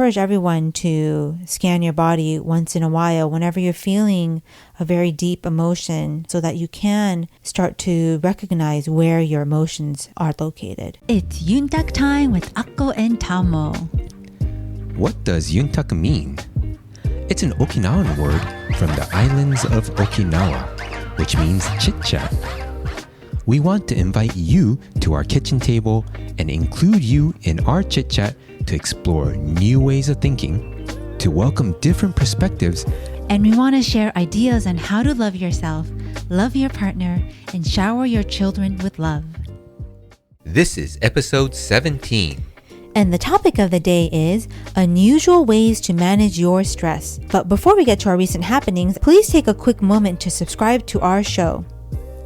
encourage everyone to scan your body once in a while whenever you're feeling a very deep emotion so that you can start to recognize where your emotions are located. It's Yuntaku time with Akko and Tamo. What does Yuntaku mean? It's an Okinawan word from the islands of Okinawa, which means chit-chat. We want to invite you to our kitchen table and include you in our chit-chat to explore new ways of thinking, to welcome different perspectives, And we want to share ideas on how to love yourself, love your partner, and shower your children with love. This is episode 17. And the topic of the day is unusual ways to manage your stress. But before we get to our recent happenings, please take a quick moment to subscribe to our show.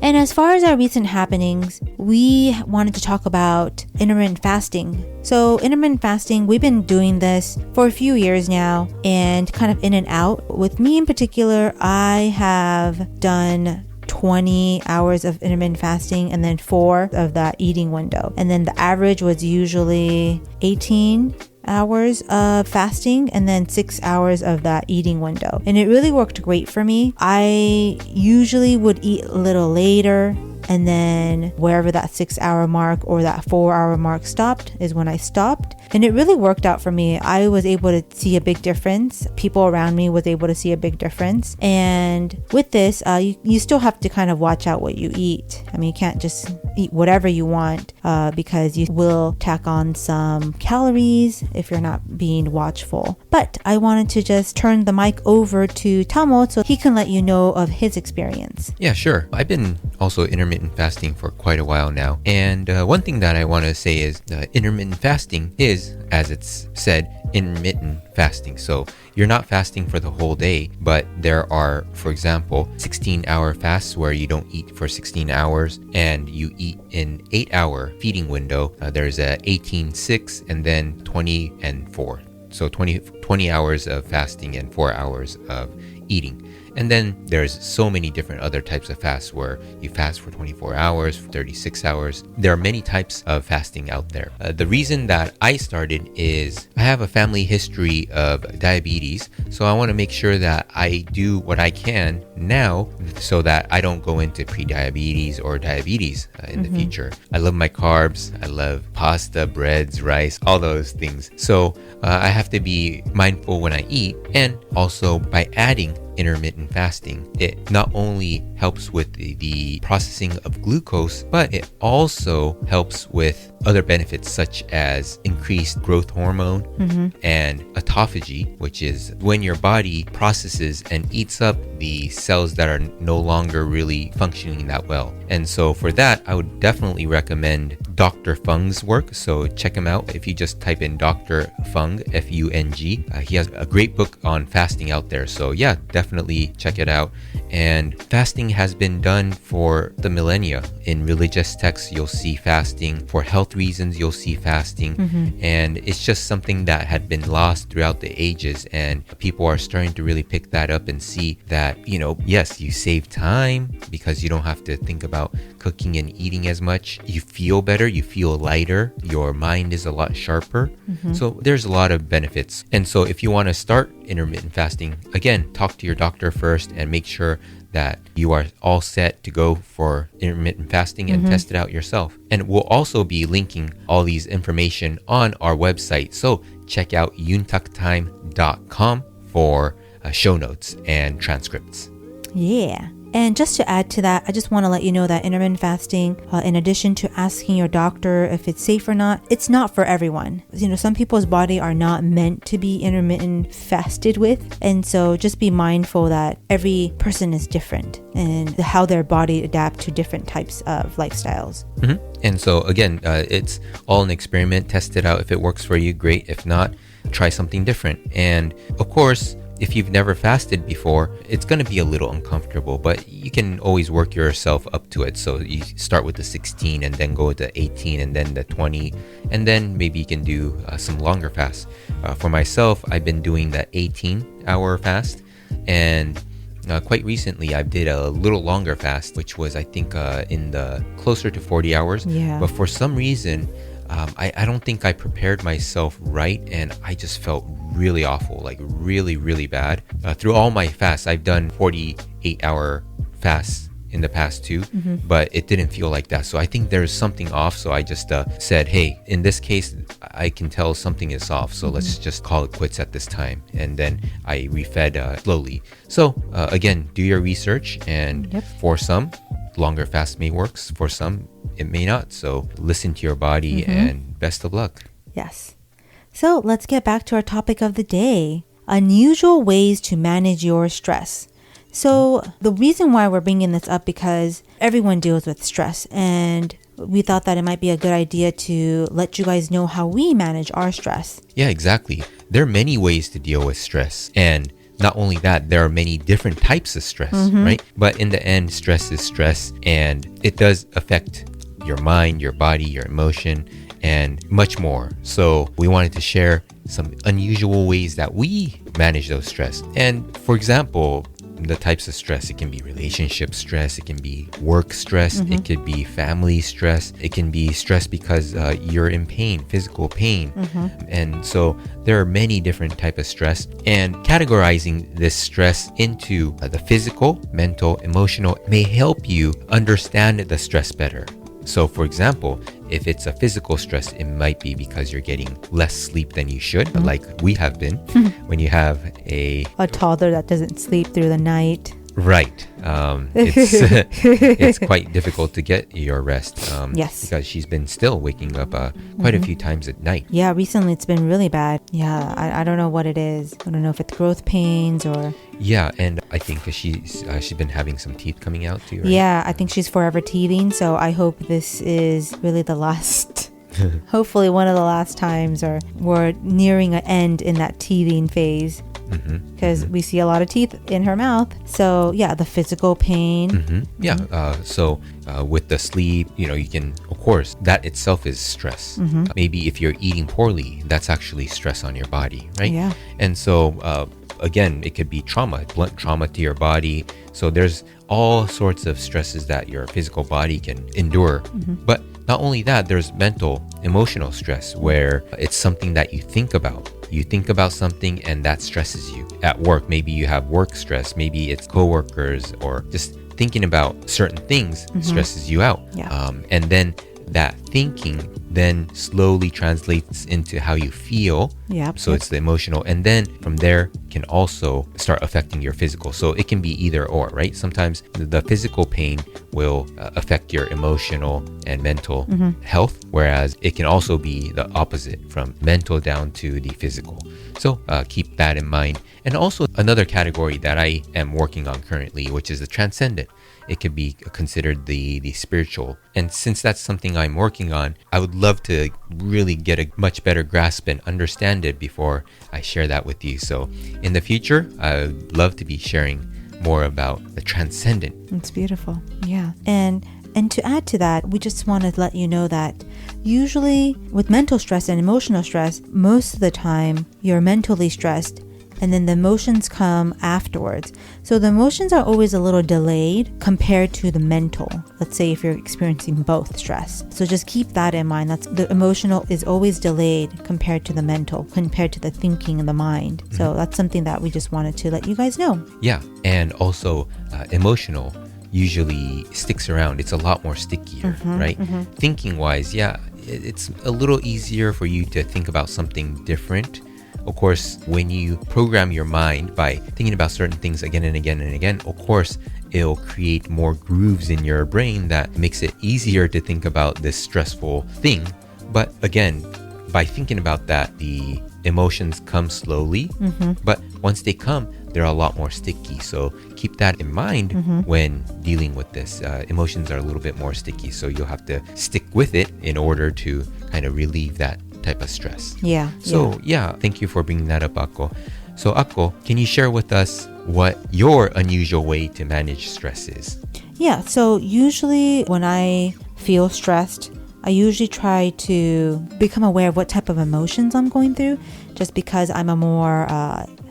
And as far as our recent happenings, we wanted to talk about intermittent fasting. So intermittent fasting, we've been doing this for a few years now and kind of in and out. With me in particular, I have done 20 hours of intermittent fasting and then 4 of that eating window. And then the average was usually 18 hours of fasting and then 6 hours of that eating window. And it really worked great for me. I usually would eat a little later, and then wherever that 6 hour mark or that 4 hour mark stopped is when I stopped. And it really worked out for me. I was able to see a big difference. People around me was able to see a big difference. And with this, you still have to kind of watch out what you eat. I mean, you can't just eat whatever you want because you will tack on some calories if you're not being watchful. But I wanted to just turn the mic over to Tamo so he can let you know of his experience. Yeah, sure. I've been also intermittent fasting for quite a while now. And one thing that I want to say is intermittent fasting is, as it's said, intermittent fasting. So you're not fasting for the whole day, but there are, for example, 16-hour fasts where you don't eat for 16 hours and you eat in 8-hour feeding window. There's a 18-6 and then 20 and 4. So 20 hours of fasting and 4 hours of eating. And then there's so many different other types of fasts where you fast for 24 hours, 36 hours. There are many types of fasting out there. The reason that I started is I have a family history of diabetes. So I want to make sure that I do what I can now so that I don't go into pre-diabetes or diabetes in the future. I love my carbs. I love pasta, breads, rice, all those things. So I have to be mindful when I eat, and also by adding intermittent fasting, it not only helps with the processing of glucose, but it also helps with other benefits such as increased growth hormone and autophagy, which is when your body processes and eats up the cells that are no longer really functioning that well. And so for that, I would definitely recommend Dr. Fung's work. So check him out if you just type in Dr. Fung, F-U-N-G. He has a great book on fasting out there. So yeah, definitely check it out. And fasting has been done for the millennia. In religious texts, you'll see fasting. For health reasons, you'll see fasting. And it's just something that had been lost throughout the ages. And people are starting to really pick that up and see that, yes, you save time because you don't have to think about cooking and eating as much. You feel better, you feel lighter, your mind is a lot sharper. So there's a lot of benefits. And so if you want to start intermittent fasting, again, talk to your doctor first and make sure that you are all set to go for intermittent fasting and test it out yourself. And we'll also be linking all these information on our website. So check out yuntakutime.com for show notes and transcripts. Yeah. And just to add to that, I just want to let you know that intermittent fasting, in addition to asking your doctor if it's safe or not, it's not for everyone. Some people's body are not meant to be intermittent fasted with. And so just be mindful that every person is different and how their body adapt to different types of lifestyles. And so again, it's all an experiment. Test it out. If it works for you, great. If not, try something different. And of course, if you've never fasted before, it's going to be a little uncomfortable, but you can always work yourself up to it. So you start with the 16 and then go to 18 and then the 20, and then maybe you can do some longer fasts. For myself, I've been doing the 18-hour fast, and quite recently I did a little longer fast, which was I think in the closer to 40 hours. Yeah. But for some reason, I don't think I prepared myself right, and I just felt really awful, like really, really bad. Through all my fasts, I've done 48-hour fasts in the past too, but it didn't feel like that. So I think there's something off. So I just said, hey, in this case, I can tell something is off. So let's just call it quits at this time. And then I refed slowly. So again, do your research, and for some, longer fast may work. For some, it may not. So listen to your body, and best of luck. Yes. So let's get back to our topic of the day. Unusual ways to manage your stress. So the reason why we're bringing this up, because everyone deals with stress, and we thought that it might be a good idea to let you guys know how we manage our stress. Yeah, exactly. There are many ways to deal with stress, and not only that, there are many different types of stress, right? But in the end, stress is stress, and it does affect your mind, your body, your emotion, and much more. So we wanted to share some unusual ways that we manage those stress. And for example, the types of stress, it can be relationship stress, it can be work stress, it could be family stress, it can be stress because you're in pain, physical pain. And so there are many different types of stress, and categorizing this stress into the physical, mental, emotional may help you understand the stress better. So for example, if it's a physical stress, it might be because you're getting less sleep than you should, like we have been. When you have a toddler that doesn't sleep through the night. Right. It's quite difficult to get your rest. Yes. Because she's been still waking up quite a few times at night. Yeah, recently it's been really bad. Yeah, I don't know what it is. I don't know if it's growth pains or... Yeah, and I think she's been having some teeth coming out too, right? Yeah, I think she's forever teething, so I hope this is really the last... hopefully one of the last times, or we're nearing an end in that teething phase. Because we see a lot of teeth in her mouth. So yeah, the physical pain. Yeah. So with the sleep, you can, of course, that itself is stress. Maybe if you're eating poorly, that's actually stress on your body, right? Yeah. And so again, it could be trauma, blunt trauma to your body. So there's all sorts of stresses that your physical body can endure. But not only that, there's mental, emotional stress, where it's something that you think about. You think about something and that stresses you. At work, maybe you have work stress, maybe it's coworkers, or just thinking about certain things stresses you out. Yeah. And then that thinking then slowly translates into how you feel. So it's the emotional, and then from there can also start affecting your physical. So it can be either or, right? Sometimes the physical pain will affect your emotional and mental health, whereas it can also be the opposite, from mental down to the physical. So keep that in mind. And also another category that I am working on currently, which is the transcendent. It could be considered the spiritual. And since that's something I'm working on, I would love to really get a much better grasp and understand it before I share that with you. So in the future, I would love to be sharing more about the transcendent. It's beautiful. Yeah. And to add to that, we just want to let you know that usually with mental stress and emotional stress, most of the time you're mentally stressed, and then the emotions come afterwards. So the emotions are always a little delayed compared to the mental. Let's say if you're experiencing both stress. So just keep that in mind. That's the emotional is always delayed compared to the mental, compared to the thinking in the mind. So that's something that we just wanted to let you guys know. Yeah, and also emotional usually sticks around. It's a lot more stickier, right? Thinking wise, yeah, it's a little easier for you to think about something different. Of course, when you program your mind by thinking about certain things again and again and again, of course, it'll create more grooves in your brain that makes it easier to think about this stressful thing. But again, by thinking about that, the emotions come slowly, but once they come, they're a lot more sticky. So keep that in mind when dealing with this. Emotions are a little bit more sticky, so you'll have to stick with it in order to kind of relieve that type of stress. Yeah. So yeah, thank you for bringing that up, Akko. So Akko, can you share with us what your unusual way to manage stress is? Yeah, so usually when I feel stressed, I usually try to become aware of what type of emotions I'm going through, just because I'm a more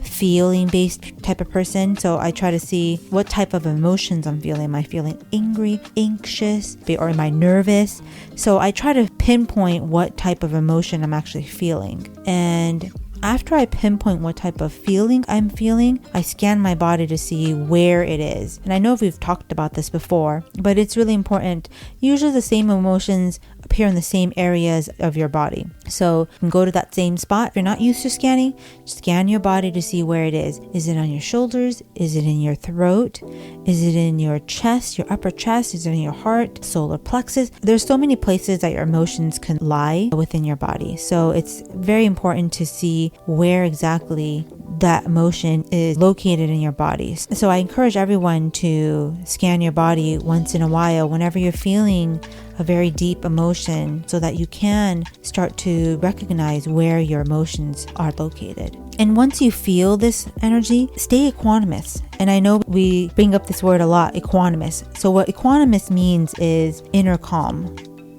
feeling-based type of person. So I try to see what type of emotions I'm feeling. Am I feeling angry, anxious, or am I nervous? So I try to pinpoint what type of emotion I'm actually feeling. And after I pinpoint what type of feeling I'm feeling, I scan my body to see where it is. And I know we've talked about this before, but it's really important. Usually the same emotions appear in the same areas of your body. So you can go to that same spot. If you're not used to scanning, scan your body to see where it is. Is it on your shoulders? Is it in your throat? Is it in your chest, your upper chest? Is it in your heart, solar plexus? There's so many places that your emotions can lie within your body. So it's very important to see where exactly that emotion is located in your body. So I encourage everyone to scan your body once in a while whenever you're feeling a very deep emotion, so that you can start to recognize where your emotions are located. And once you feel this energy, stay equanimous. And I know we bring up this word a lot, equanimous. So what equanimous means is inner calm,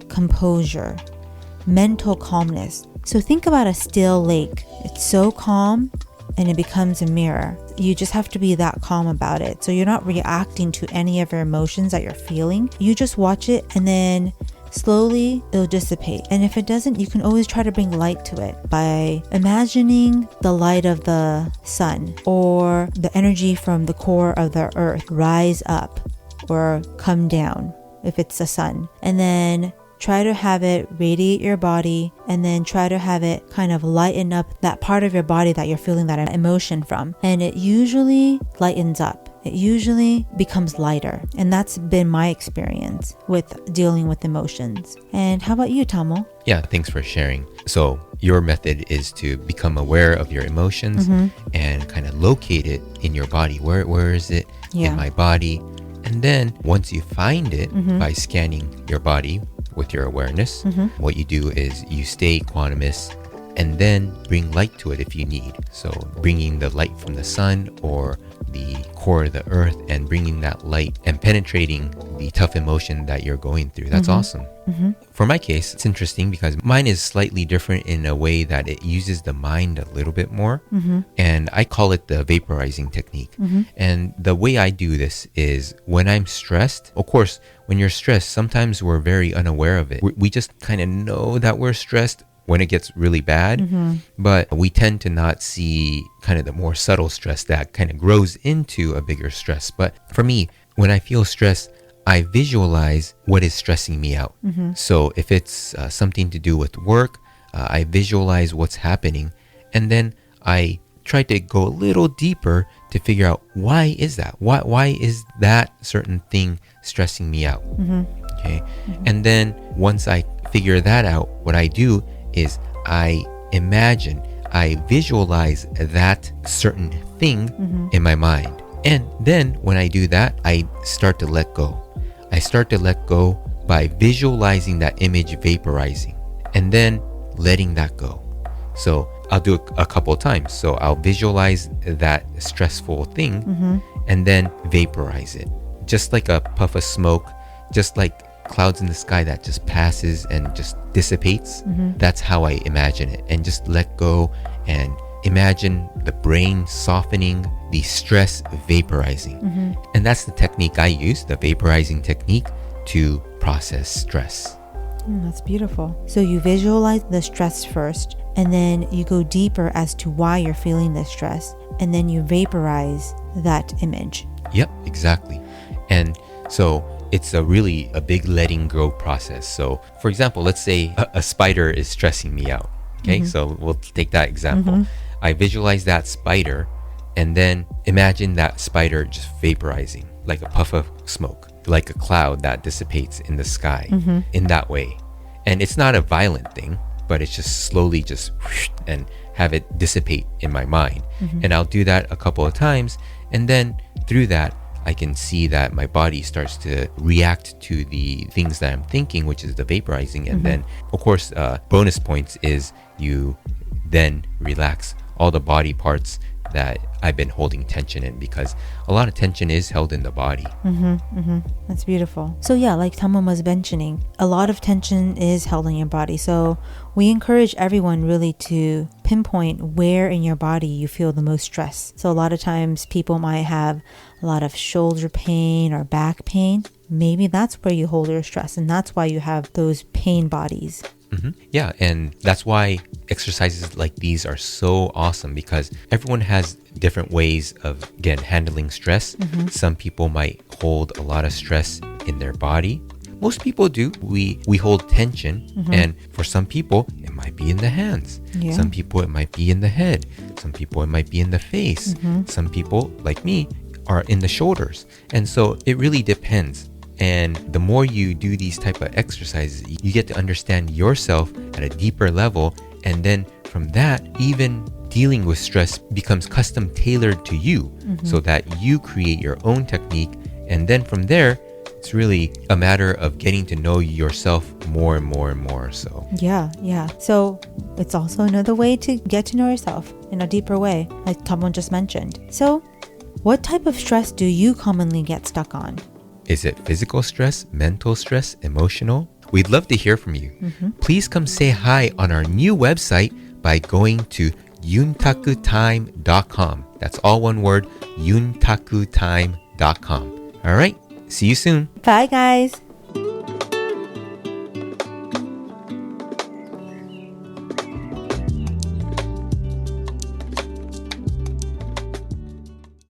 composure, mental calmness. So think about a still lake. It's so calm and it becomes a mirror. You just have to be that calm about it. So you're not reacting to any of your emotions that you're feeling. You just watch it, and then slowly it'll dissipate. And if it doesn't, you can always try to bring light to it by imagining the light of the sun or the energy from the core of the earth rise up or come down if it's the sun. And then try to have it radiate your body, and then try to have it kind of lighten up that part of your body that you're feeling that emotion from. And it usually lightens up. It usually becomes lighter. And that's been my experience with dealing with emotions. And how about you, Tamo? Yeah, thanks for sharing. So your method is to become aware of your emotions and kind of locate it in your body. Where is it in my body? And then once you find it by scanning your body with your awareness, what you do is you stay equanimous and then bring light to it if you need. So bringing the light from the sun or the core of the earth and bringing that light and penetrating the tough emotion that you're going through. That's awesome. For my case, it's interesting because mine is slightly different in a way that it uses the mind a little bit more. And I call it the vaporizing technique. And the way I do this is when I'm stressed, of course, when you're stressed, sometimes we're very unaware of it. We just kind of know that we're stressed when it gets really bad, but we tend to not see kind of the more subtle stress that kind of grows into a bigger stress. But for me, when I feel stress, I visualize what is stressing me out. So if it's something to do with work, I visualize what's happening, and then I try to go a little deeper to figure out why is that? Why is that certain thing stressing me out? Okay, and then once I figure that out, what I do is I visualize that certain thing in my mind. And then when I do that, I start to let go. I start to let go by visualizing that image vaporizing and then letting that go. So I'll do it a couple of times. So I'll visualize that stressful thing and then vaporize it. Just like a puff of smoke, just like clouds in the sky that just passes and just dissipates. That's how I imagine it. And just let go and imagine the brain softening, the stress vaporizing. And that's the technique I use, the vaporizing technique, to process stress. That's beautiful. So you visualize the stress first, and then you go deeper as to why you're feeling the stress, and then you vaporize that image. Yep, exactly. And so it's a big letting go process. So for example, let's say a spider is stressing me out. Okay, so we'll take that example. I visualize that spider and then imagine that spider just vaporizing like a puff of smoke, like a cloud that dissipates in the sky in that way. And it's not a violent thing, but it's just slowly just and have it dissipate in my mind. And I'll do that a couple of times. And then through that, I can see that my body starts to react to the things that I'm thinking, which is the vaporizing. And then, of course, bonus points is you then relax all the body parts that I've been holding tension in, because a lot of tension is held in the body. That's beautiful. So yeah, like Tamo was mentioning, a lot of tension is held in your body. So we encourage everyone really to pinpoint where in your body you feel the most stress. So a lot of times people might have a lot of shoulder pain or back pain. maybe that's where you hold your stress, and that's why you have those pain bodies. Yeah, and that's why exercises like these are so awesome, because everyone has different ways of, again, handling stress. Some people might hold a lot of stress in their body. Most people do. We hold tension, and for some people, it might be in the hands. Yeah. Some people, it might be in the head. Some people, it might be in the face. Some people, like me, are in the shoulders. And so it really depends. And the more you do these type of exercises, you get to understand yourself at a deeper level. And then from that, even dealing with stress becomes custom tailored to you, so that you create your own technique. And then from there, it's really a matter of getting to know yourself more and more and more. So yeah. So it's also another way to get to know yourself in a deeper way, like Tamo just mentioned. So what type of stress do you commonly get stuck on? is it physical stress, mental stress, emotional? We'd love to hear from you. Please come say hi on our new website by going to untakutime.com. That's all one word, untakutime.com. All right, see you soon. Bye, guys.